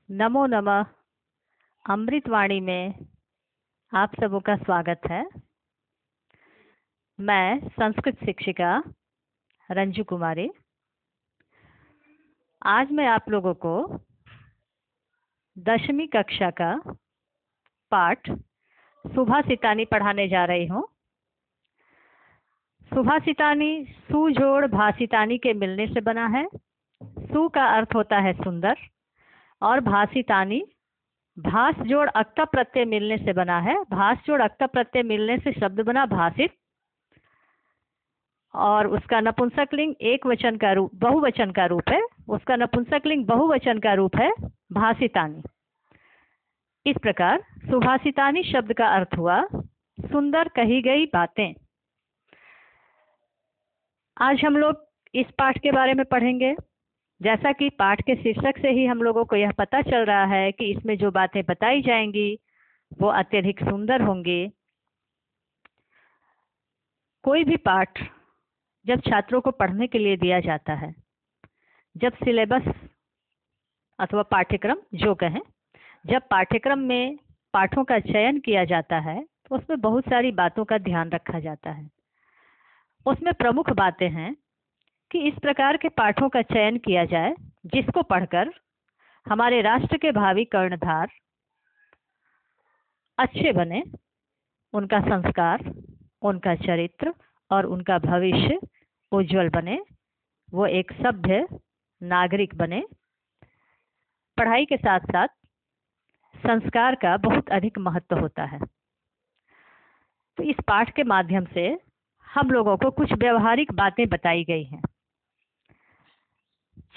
नमो नमः। अमृतवाणी में आप सबों का स्वागत है। मैं संस्कृत शिक्षिका रंजू कुमारी। आज मैं आप लोगों को 10वीं कक्षा का पाठ सुभाषितानी पढ़ाने जा रही हूँ। सुभाषितानी सु जोड़ भाषितानी के मिलने से बना है। सु का अर्थ होता है सुंदर और भाषितानी भास जोड़ अक्ता प्रत्यय मिलने से बना है। भास जोड़ अक्ता प्रत्यय मिलने से शब्द बना भाषित और उसका नपुंसकलिंग एक वचन का रूप बहुवचन का रूप है। उसका नपुंसकलिंग बहुवचन का रूप है भाषितानी। इस प्रकार सुभाषितानी शब्द का अर्थ हुआ सुंदर कही गई बातें। आज हम लोग इस पाठ के बारे में पढ़ेंगे। जैसा कि पाठ के शीर्षक से ही हम लोगों को यह पता चल रहा है कि इसमें जो बातें बताई जाएंगी वो अत्यधिक सुंदर होंगी। कोई भी पाठ जब छात्रों को पढ़ने के लिए दिया जाता है, जब सिलेबस अथवा पाठ्यक्रम जो कहें, जब पाठ्यक्रम में पाठों का चयन किया जाता है तो उसमें बहुत सारी बातों का ध्यान रखा जाता है। उसमें प्रमुख बातें हैं कि इस प्रकार के पाठों का चयन किया जाए जिसको पढ़कर हमारे राष्ट्र के भावी कर्णधार अच्छे बने, उनका संस्कार, उनका चरित्र और उनका भविष्य उज्जवल बने, वो एक सभ्य नागरिक बने। पढ़ाई के साथ साथ संस्कार का बहुत अधिक महत्व होता है। तो इस पाठ के माध्यम से हम लोगों को कुछ व्यवहारिक बातें बताई गई हैं,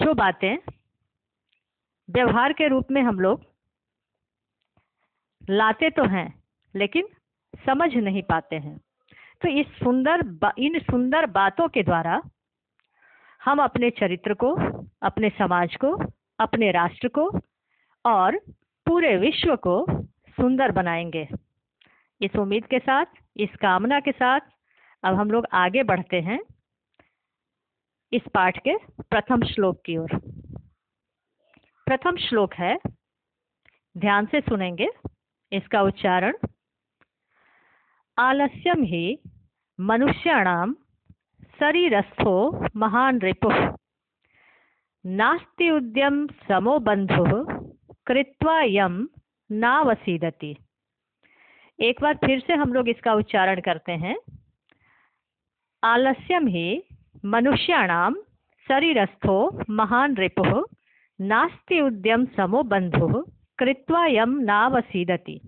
जो बातें व्यवहार के रूप में हम लोग लाते तो हैं लेकिन समझ नहीं पाते हैं। तो इन सुंदर बातों के द्वारा हम अपने चरित्र को, अपने समाज को, अपने राष्ट्र को और पूरे विश्व को सुंदर बनाएंगे। इस उम्मीद के साथ, इस कामना के साथ अब हम लोग आगे बढ़ते हैं इस पाठ के प्रथम श्लोक की ओर। प्रथम श्लोक है, ध्यान से सुनेंगे इसका उच्चारण। आलस्यम ही मनुष्याणाम शरीरस्थो महान रिपुः नास्ति उद्यम समो बंधुः कृत्वा यम नावसीदति। एक बार फिर से हम लोग इसका उच्चारण करते हैं। आलस्यम ही मनुष्याणाम शरीरस्थो महान रिपुः नास्ति उद्यम समो बंधुः कृत्वा यम नावसीदति।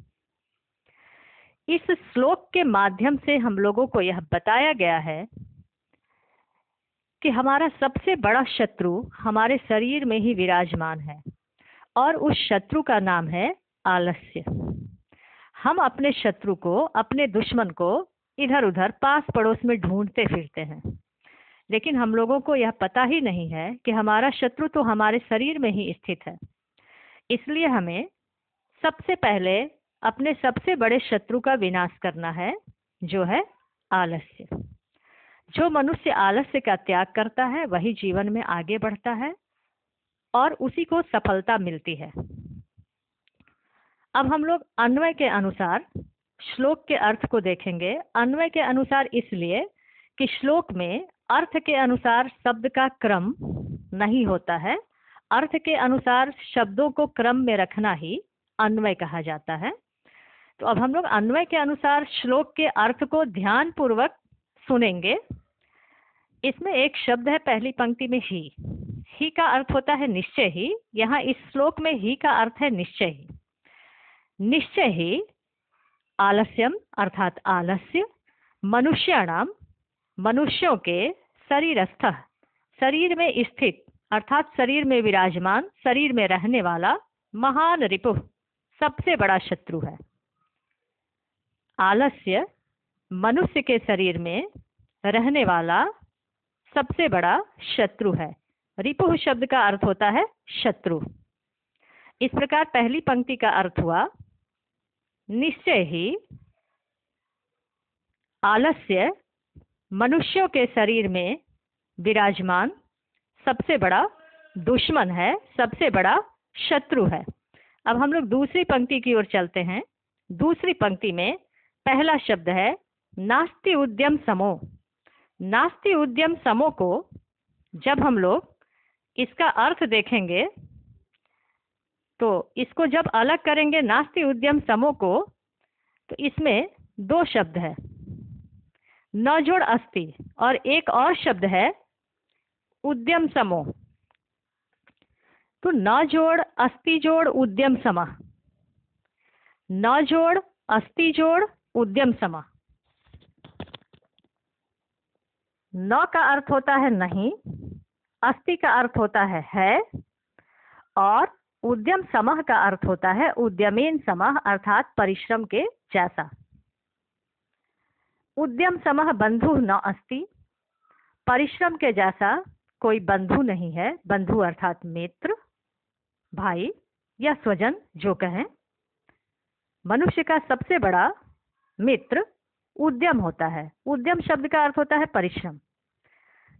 इस श्लोक के माध्यम से हम लोगों को यह बताया गया है कि हमारा सबसे बड़ा शत्रु हमारे शरीर में ही विराजमान है और उस शत्रु का नाम है आलस्य। हम अपने शत्रु को, अपने दुश्मन को इधर उधर पास पड़ोस में ढूंढते फिरते हैं, लेकिन हम लोगों को यह पता ही नहीं है कि हमारा शत्रु तो हमारे शरीर में ही स्थित है। इसलिए हमें सबसे पहले अपने सबसे बड़े शत्रु का विनाश करना है, जो है आलस्य। जो मनुष्य आलस्य का त्याग करता है वही जीवन में आगे बढ़ता है और उसी को सफलता मिलती है। अब हम लोग अन्वय के अनुसार श्लोक के अर्थ को देखेंगे। अन्वय के अनुसार इसलिए कि श्लोक में अर्थ के अनुसार शब्द का क्रम नहीं होता है। अर्थ के अनुसार शब्दों को क्रम में रखना ही अन्वय कहा जाता है। तो अब हम लोग अन्वय के अनुसार श्लोक के अर्थ को ध्यान पूर्वक सुनेंगे। इसमें एक शब्द है पहली पंक्ति में ही। ही का अर्थ होता है निश्चय ही। यहाँ इस श्लोक में ही का अर्थ है निश्चय ही। निश्चय ही आलस्यम अर्थात आलस्य मनुष्याणाम मनुष्यों के शरीरस्थ शरीर में स्थित अर्थात शरीर में विराजमान, शरीर में रहने वाला महान रिपुः सबसे बड़ा शत्रु है। आलस्य मनुष्य के शरीर में रहने वाला सबसे बड़ा शत्रु है। रिपुः शब्द का अर्थ होता है शत्रु। इस प्रकार पहली पंक्ति का अर्थ हुआ निश्चय ही आलस्य मनुष्यों के शरीर में विराजमान सबसे बड़ा दुश्मन है, सबसे बड़ा शत्रु है। अब हम लोग दूसरी पंक्ति की ओर चलते हैं। दूसरी पंक्ति में पहला शब्द है नास्ति उद्यम समो। नास्ति उद्यम समो को जब हम लोग इसका अर्थ देखेंगे तो इसको जब अलग करेंगे नास्ति उद्यम समो को, तो इसमें दो शब्द है, न जोड़ अस्ति, और एक और शब्द है उद्यम समो। तो न जोड़ अस्ति जोड़ उद्यम समा, न जोड़ अस्ति जोड़ उद्यम समा। न का अर्थ होता है नहीं, अस्ति का अर्थ होता है, और उद्यम समः का अर्थ होता है उद्यमेन समः, अर्थात परिश्रम के जैसा। उद्यम समः बंधु न अस्ति, परिश्रम के जैसा कोई बंधु नहीं है। बंधु अर्थात मित्र, भाई या स्वजन जो कहें। मनुष्य का सबसे बड़ा मित्र उद्यम होता है। उद्यम शब्द का अर्थ होता है परिश्रम।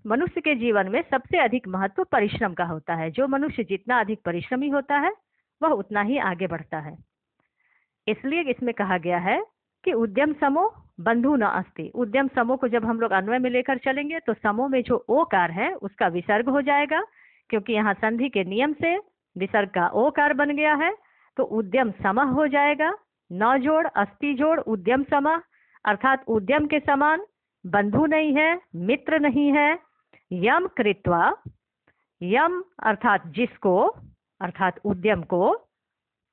मनुष्य के जीवन में सबसे अधिक महत्व परिश्रम का होता है। जो मनुष्य जितना अधिक परिश्रमी होता है वह उतना ही आगे बढ़ता है। इसलिए इसमें कहा गया है कि उद्यम समो बंधु न अस्ति। उद्यम समो को जब हम लोग अन्वय में लेकर चलेंगे तो समो में जो ओकार है उसका विसर्ग हो जाएगा, क्योंकि यहाँ संधि के नियम से विसर्ग का ओकार बन गया है। तो उद्यम समः हो जाएगा। न जोड़ अस्ति जोड़ उद्यम समः, अर्थात उद्यम के समान बंधु नहीं है, मित्र नहीं है। यम कृत्वा, यम अर्थात जिसको, अर्थात उद्यम को,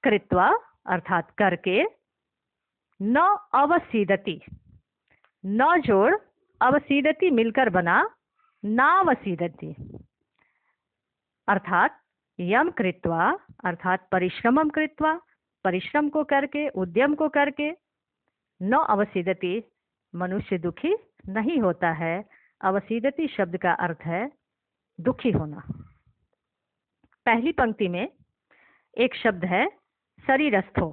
कृत्वा अर्थात करके, न अवसीदति, न जोड़ अवसीदति मिलकर बना नावसीदति, अर्थात यम कृत्वा अर्थात परिश्रमम कृत्वा, परिश्रम को करके, उद्यम को करके, न अवसीदति मनुष्य दुखी नहीं होता है। अवसीदति शब्द का अर्थ है दुखी होना। पहली पंक्ति में एक शब्द है शरीरस्थो।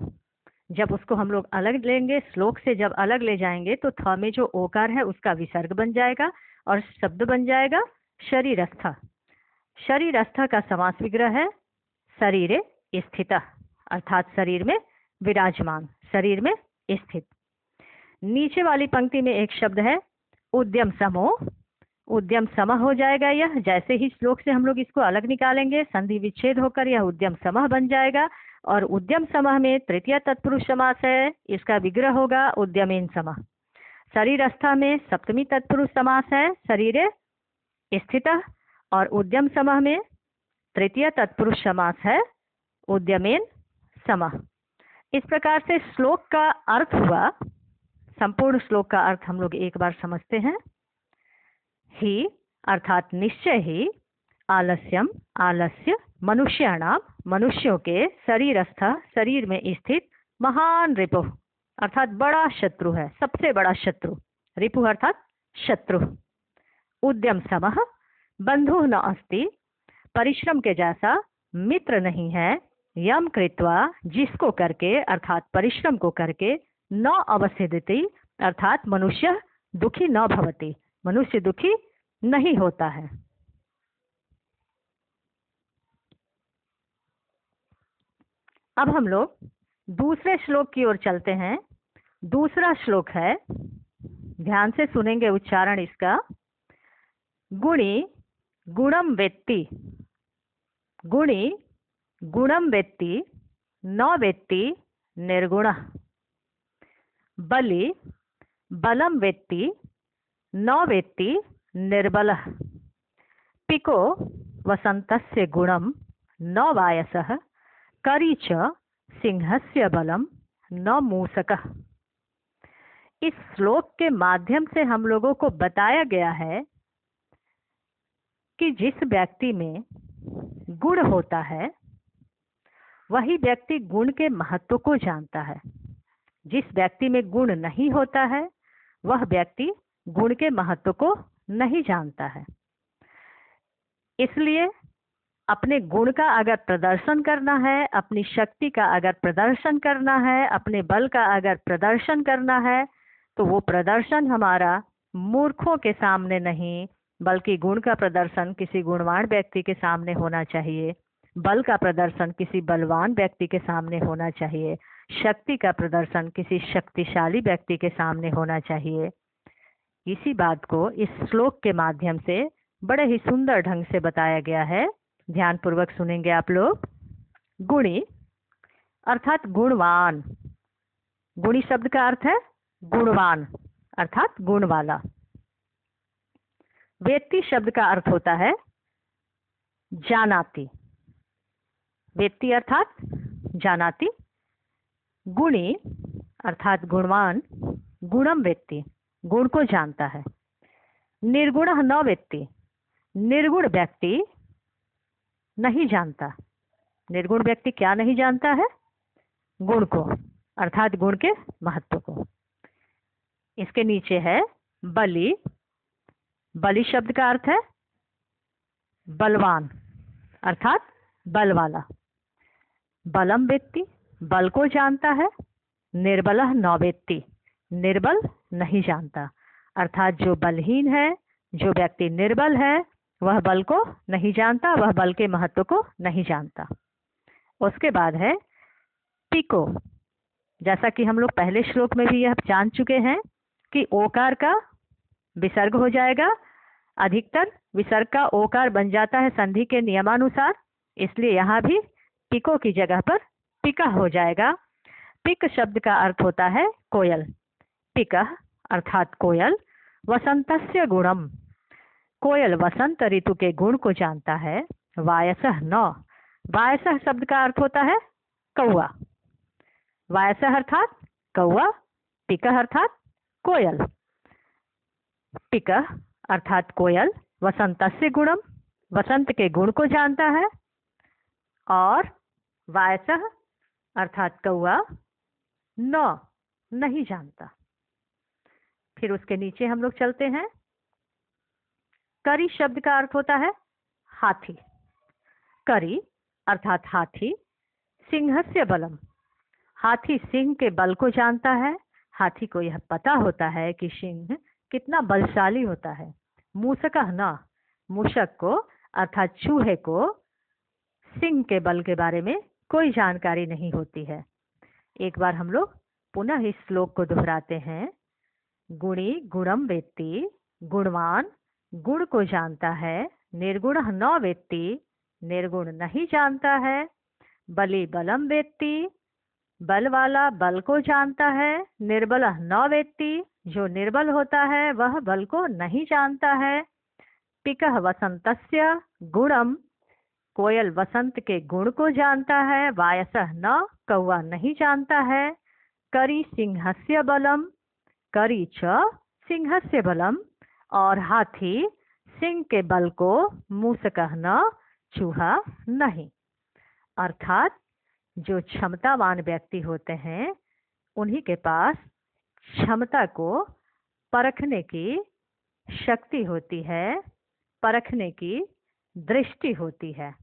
जब उसको हम लोग अलग लेंगे, श्लोक से जब अलग ले जाएंगे तो थ में जो ओकार है उसका विसर्ग बन जाएगा और शब्द बन जाएगा शरीरस्थ। शरीरस्थ का समास विग्रह है शरीरे स्थितः, अर्थात शरीर में विराजमान, शरीर में स्थित। नीचे वाली पंक्ति में एक शब्द है उद्यम समो। उद्यम समः हो जाएगा यह। जैसे ही श्लोक से हम लोग इसको अलग निकालेंगे संधि विच्छेद होकर यह उद्यम समः बन जाएगा। और उद्यम समः में तृतीय तत्पुरुष समास है, इसका विग्रह होगा उद्यमेन समः। शरीरस्था में सप्तमी तत्पुरुष समास है शरीरे स्थितः, और उद्यम समः में तृतीय तत्पुरुष समास है उद्यमेन समः। इस प्रकार से श्लोक का अर्थ हुआ। संपूर्ण श्लोक का अर्थ हम लोग एक बार समझते हैं। ही अर्थात निश्चय ही, आलस्यम आलस्य, मनुष्याणाम मनुष्यों के, शरीरस्थ शरीर में स्थित, महान रिपु अर्थात बड़ा शत्रु है, सबसे बड़ा शत्रु। रिपु अर्थात शत्रु। उद्यम समः बंधु न अस्ति, परिश्रम के जैसा मित्र नहीं है। यम कृत्वा जिसको करके, अर्थात परिश्रम को करके, न अवसीदति अर्थात मनुष्य दुखी न भवति, मनुष्य दुखी नहीं होता है। अब हम लोग दूसरे श्लोक की ओर चलते हैं। दूसरा श्लोक है, ध्यान से सुनेंगे उच्चारण इसका। गुणी गुणम वेत्ति, गुणी गुणम वेत्ति, न वेत्ति निर्गुणः। बलि बलम वेत्ति, न वेत्ति निर्बलः। पिको वसन्तस्य गुणम न वायसः, करी च सिंहस्य बलम न मूसकः। इस श्लोक के माध्यम से हम लोगों को बताया गया है कि जिस व्यक्ति में गुण होता है वही व्यक्ति गुण के महत्व को जानता है। जिस व्यक्ति में गुण नहीं होता है वह व्यक्ति गुण के महत्व को नहीं जानता है। इसलिए अपने गुण का अगर प्रदर्शन करना है, अपनी शक्ति का अगर प्रदर्शन करना है, अपने बल का अगर प्रदर्शन करना है, तो वो प्रदर्शन हमारा मूर्खों के सामने नहीं, बल्कि गुण का प्रदर्शन किसी गुणवान व्यक्ति के सामने होना चाहिए। बल का प्रदर्शन किसी बलवान व्यक्ति के सामने होना चाहिए, शक्ति का प्रदर्शन किसी शक्तिशाली व्यक्ति के सामने होना चाहिए। इसी बात को इस श्लोक के माध्यम से बड़े ही सुंदर ढंग से बताया गया है। ध्यानपूर्वक सुनेंगे आप लोग। गुणी अर्थात गुणवान। गुणी शब्द का अर्थ है गुणवान अर्थात गुण वाला। वेत्ति शब्द का अर्थ होता है जानाति। वेत्ति अर्थात जानाति। गुणी अर्थात गुणवान, गुणम वेत्ति, गुण को जानता है। निर्गुण न वेत्ति, निर्गुण व्यक्ति नहीं जानता। निर्गुण व्यक्ति क्या नहीं जानता है? गुण को, अर्थात गुण के महत्व को। इसके नीचे है बलि। बलि शब्द का अर्थ है बलवान अर्थात बल वाला। बलम वेत्ति, बल को जानता है। निर्बलः न वेत्ति, निर्बल नहीं जानता। अर्थात जो बलहीन है, जो व्यक्ति निर्बल है, वह बल को नहीं जानता, वह बल के महत्व को नहीं जानता। उसके बाद है पिको। जैसा कि हम लोग पहले श्लोक में भी यह जान चुके हैं कि ओकार का विसर्ग हो जाएगा। अधिकतर विसर्ग का ओकार बन जाता है संधि के नियमानुसार, इसलिए यहाँ भी पिको की जगह पर पिका हो जाएगा। पिक शब्द का अर्थ होता है कोयल। पिकः अर्थात कोयल। वसंतस्य गुणम, कोयल वसंत ऋतु के गुण को जानता है। वायसः न, वायसः शब्द का अर्थ होता है कौआ। वायसः अर्थात कौआ, पिकः अर्थात कोयल। पिकः अर्थात कोयल वसंतस्य गुणम, वसंत के गुण को जानता है। और वायसः अर्थात कौआ न, नहीं जानता। फिर उसके नीचे हम लोग चलते हैं। करी शब्द का अर्थ होता है हाथी। करी अर्थात हाथी। सिंहस्य बलम, हाथी सिंह के बल को जानता है। हाथी को यह पता होता है कि सिंह कितना बलशाली होता है। मूषकः न, मूषक को अर्थात चूहे को सिंह के बल के बारे में कोई जानकारी नहीं होती है। एक बार हम लोग पुनः इस श्लोक को दोहराते हैं। गुणी गुणम वेत्ति, गुणवान गुण को जानता है। निर्गुण न वेत्ति, निर्गुण नहीं जानता है। बलि बलम वेत्ति, बल वाला बल को जानता है। निर्बल न वेत्ति, जो निर्बल होता है वह बल को नहीं जानता है। पिकः वसंतस्य गुणम, कोयल वसंत के गुण को जानता है। वायसः न, कौआ नहीं जानता है। करी सिंहस्य बलम, करी च सिंहस्य बलम, और हाथी सिंह के बल को। मूषकः न, चूहा नहीं। अर्थात जो क्षमतावान व्यक्ति होते हैं उन्हीं के पास क्षमता को परखने की शक्ति होती है, परखने की दृष्टि होती है।